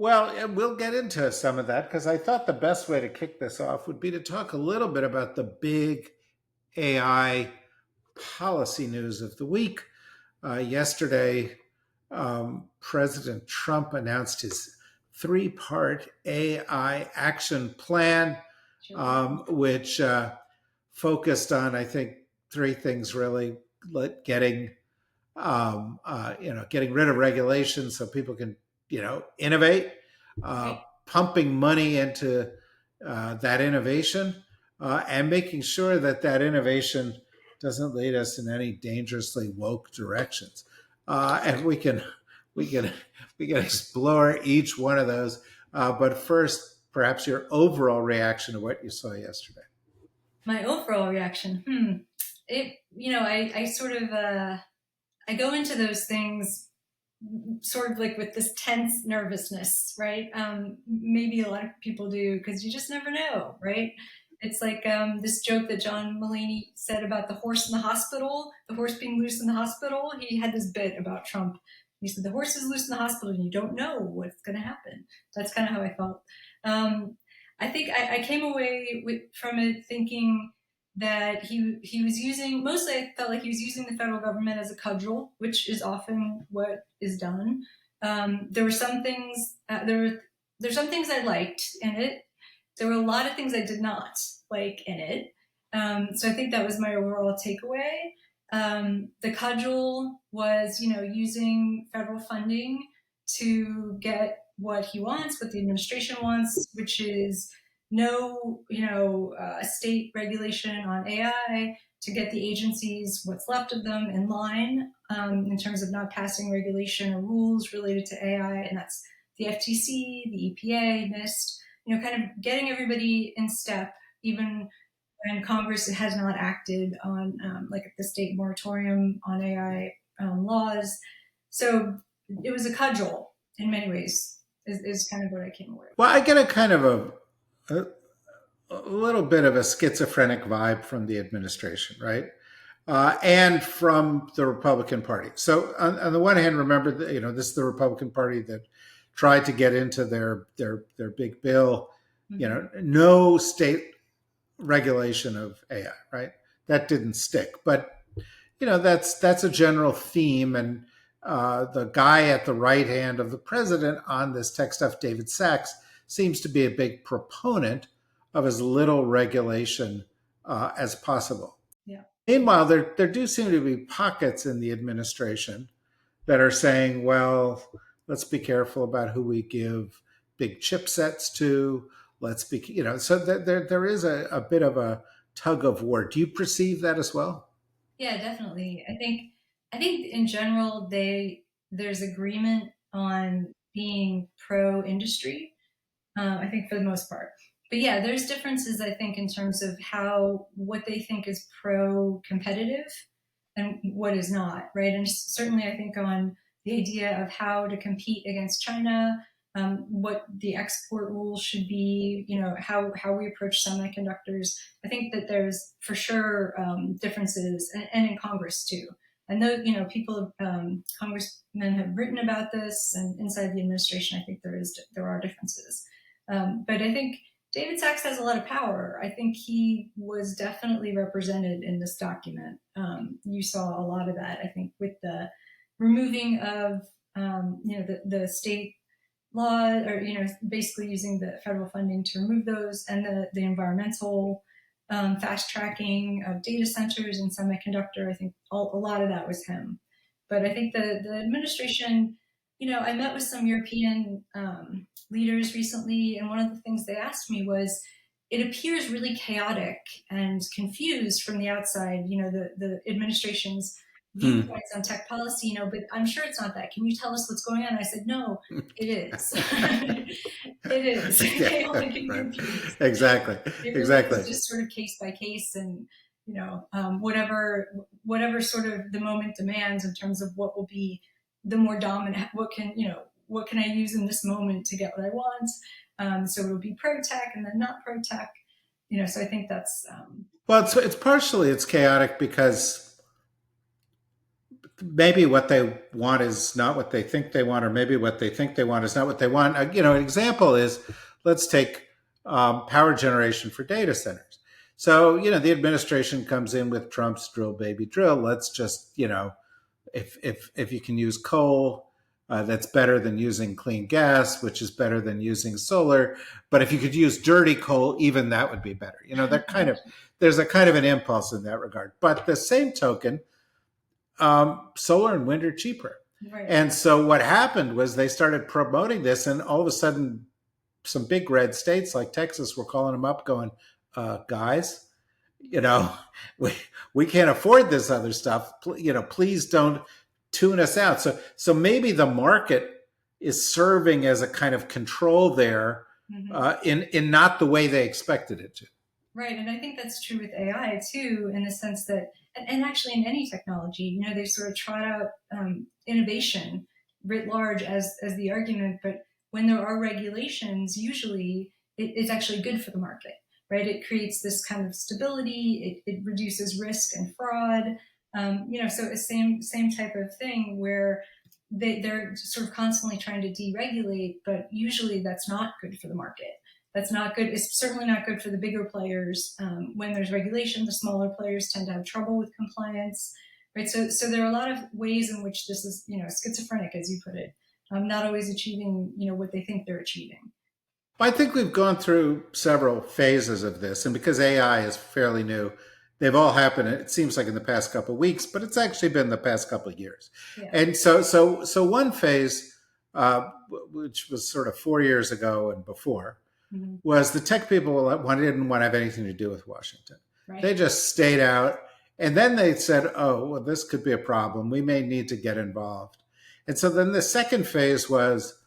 Well, we'll get into some of that because I thought the best way to kick this off would be to talk a little bit about the big AI policy news of the week. Yesterday, President Trump announced his three-part AI action plan, Sure did. which focused on, I think, three things really: getting getting rid of regulations so people can, innovate, uh, Right. pumping money into that innovation, and making sure that that innovation doesn't lead us in any dangerously woke directions. And we can we can explore each one of those. But first, perhaps your overall reaction to what you saw yesterday. My overall reaction, I sort of, I go into those things sort of like with this tense nervousness, right? Maybe a lot of people do because you just never know, right? It's like this joke that John Mulaney said about the horse in the hospital, the horse being loose in the hospital. He had this bit about Trump. He said, the horse is loose in the hospital and you don't know what's going to happen. That's kind of how I felt. I think I came away from it thinking that he was using, mostly I felt like he was using the federal government as a cudgel, which is often what is done. There were some things there's some things I liked in it. There were a lot of things I did not like in it. So I think that was my overall takeaway. The cudgel was, using federal funding to get what he wants, what the administration wants, which is no, state regulation on AI, to get the agencies, what's left of them, in line in terms of not passing regulation or rules related to AI, and that's the FTC, the EPA, NIST. Kind of getting everybody in step, even when Congress has not acted on like the state moratorium on AI laws. So it was a cudgel in many ways. Is kind of what I came away with. Well, I get a kind of a, a little bit of a schizophrenic vibe from the administration, right? And from the Republican Party. So on the one hand, remember that, this is the Republican Party that tried to get into their big bill, no state regulation of AI, right? That didn't stick, but that's a general theme. And the guy at the right hand of the president on this tech stuff, David Sachs, seems to be a big proponent of as little regulation as possible. Yeah. Meanwhile, there do seem to be pockets in the administration that are saying, well, let's be careful about who we give big chipsets to. Let's be, so there is a bit of a tug of war. Do you perceive that as well? Yeah, definitely. I think in general there's agreement on being pro industry. I think for the most part. But yeah, there's differences, I think, in terms of what they think is pro competitive and what is not, right? And certainly, I think on the idea of how to compete against China, what the export rules should be, how we approach semiconductors. I think that there's for sure differences, and in Congress too. And though people, congressmen have written about this, and inside the administration, I think there are differences. But I think David Sachs has a lot of power. I think he was definitely represented in this document. You saw a lot of that, I think, with the removing of the state law, or basically using the federal funding to remove those, and the environmental fast tracking of data centers and semiconductor. I think a lot of that was him. But I think the administration, I met with some European leaders recently, and one of the things they asked me was, it appears really chaotic and confused from the outside, the administration's Hmm. viewpoints on tech policy, but I'm sure it's not that. Can you tell us what's going on? I said, no, it is. It is Yeah, chaotic and right. confused. Exactly. It really Exactly. is just sort of case by case, and whatever sort of the moment demands in terms of what will be the more dominant. What can I use in this moment to get what I want? So it'll be pro tech and then not pro tech. So I think that's Well, it's partially it's chaotic because maybe what they want is not what they think they want, or maybe what they think they want is not what they want. An example is, let's take power generation for data centers. So, the administration comes in with Trump's drill, baby, drill. Let's just, if you can use coal, that's better than using clean gas, which is better than using solar. But if you could use dirty coal, even that would be better. There's a kind of an impulse in that regard. But the same token, solar and wind are cheaper. Right. And so what happened was they started promoting this, and all of a sudden, some big red states like Texas were calling them up, going, "Guys, we we can't afford this other stuff. Please don't tune us out." So maybe the market is serving as a kind of control there, in not the way they expected it to. Right, and I think that's true with AI too, in the sense that, and actually in any technology, they sort of trot out innovation writ large as the argument, but when there are regulations, usually it's actually good for the market, right? It creates this kind of stability. It reduces risk and fraud. So a same type of thing where they're sort of constantly trying to deregulate, but usually that's not good for the market. That's not good. It's certainly not good for the bigger players. When there's regulation, the smaller players tend to have trouble with compliance, right? So there are a lot of ways in which this is, schizophrenic, as you put it, not always achieving, what they think they're achieving. I think we've gone through several phases of this, and because AI is fairly new, they've all happened. It seems like in the past couple of weeks, but it's actually been the past couple of years. Yeah. And so one phase, which was sort of 4 years ago and before, was the tech people didn't want to have anything to do with Washington. Right. They just stayed out. And then they said, "Oh, well, this could be a problem. We may need to get involved." And so then the second phase was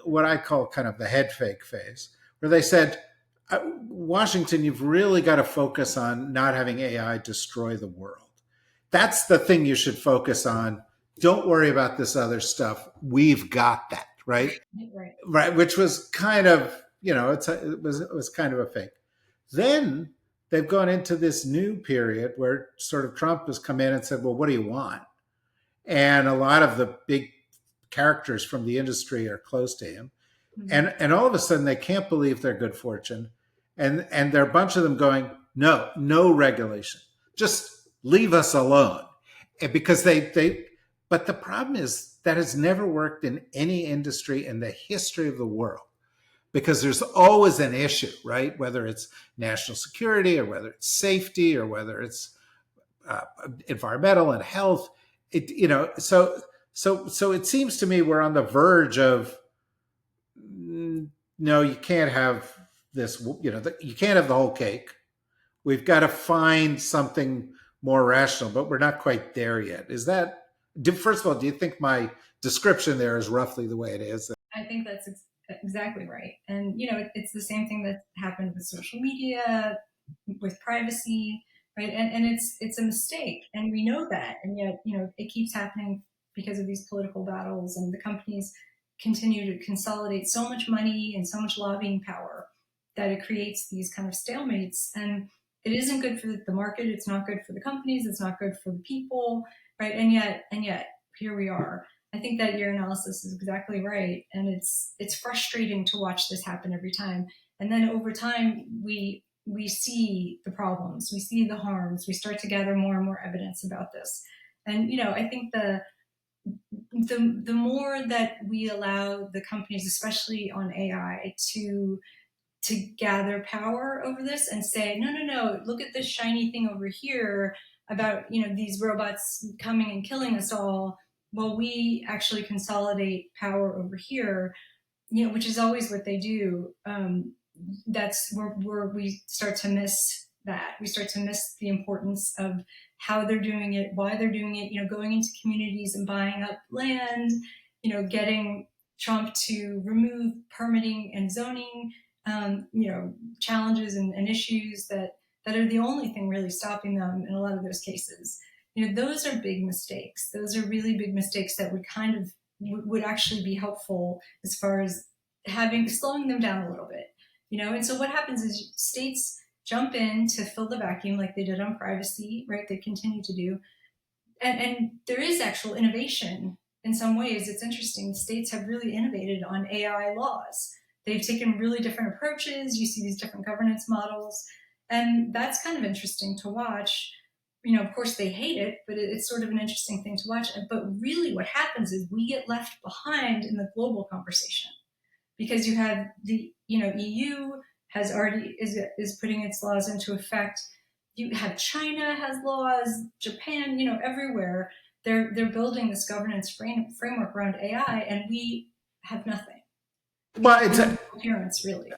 what I call kind of the head fake phase, where they said, "Washington, you've really got to focus on not having AI destroy the world. That's the thing you should focus on. Don't worry about this other stuff. We've got that," right? Right. Which was kind of, it was kind of a fake. Then they've gone into this new period where sort of Trump has come in and said, "Well, what do you want?" And a lot of the big characters from the industry are close to him. And all of a sudden they can't believe their good fortune. And there are a bunch of them going, no regulation. Just leave us alone. And because but the problem is that has never worked in any industry in the history of the world. Because there's always an issue, right? Whether it's national security or whether it's safety or whether it's environmental and health. So it seems to me we're on the verge of, no, you can't have this. You can't have the whole cake. We've got to find something more rational, but we're not quite there yet. First of all, do you think my description there is roughly the way it is? I think that's exactly right. And, it's the same thing that happened with social media, with privacy, right? And it's a mistake. And we know that. And yet, it keeps happening because of these political battles, and the companies continue to consolidate so much money and so much lobbying power that it creates these kind of stalemates. And it isn't good for the market. It's not good for the companies. It's not good for the people, right? And yet here we are. I think that your analysis is exactly right. And it's frustrating to watch this happen every time. And then over time, we see the problems, we see the harms, we start to gather more and more evidence about this. And, I think the more that we allow the companies, especially on AI, to gather power over this and say, no, look at this shiny thing over here about, these robots coming and killing us all. Well, we actually consolidate power over here, which is always what they do. That's where we start to miss that. We start to miss the importance of how they're doing it, why they're doing it, going into communities and buying up land, getting Trump to remove permitting and zoning, challenges and issues that are the only thing really stopping them in a lot of those cases. Those are big mistakes. Those are really big mistakes that would actually be helpful as far as slowing them down a little bit, And so what happens is states jump in to fill the vacuum like they did on privacy, right? They continue to do. and there is actual innovation in some ways. It's interesting. States have really innovated on AI laws. They've taken really different approaches. You see these different governance models, and that's kind of interesting to watch. Of course they hate it, but it's sort of an interesting thing to watch. But really what happens is we get left behind in the global conversation, because you have the EU has already is putting its laws into effect. You have China has laws, Japan, everywhere they're building this governance framework around AI, and we have nothing. Well, it's No coherence, really.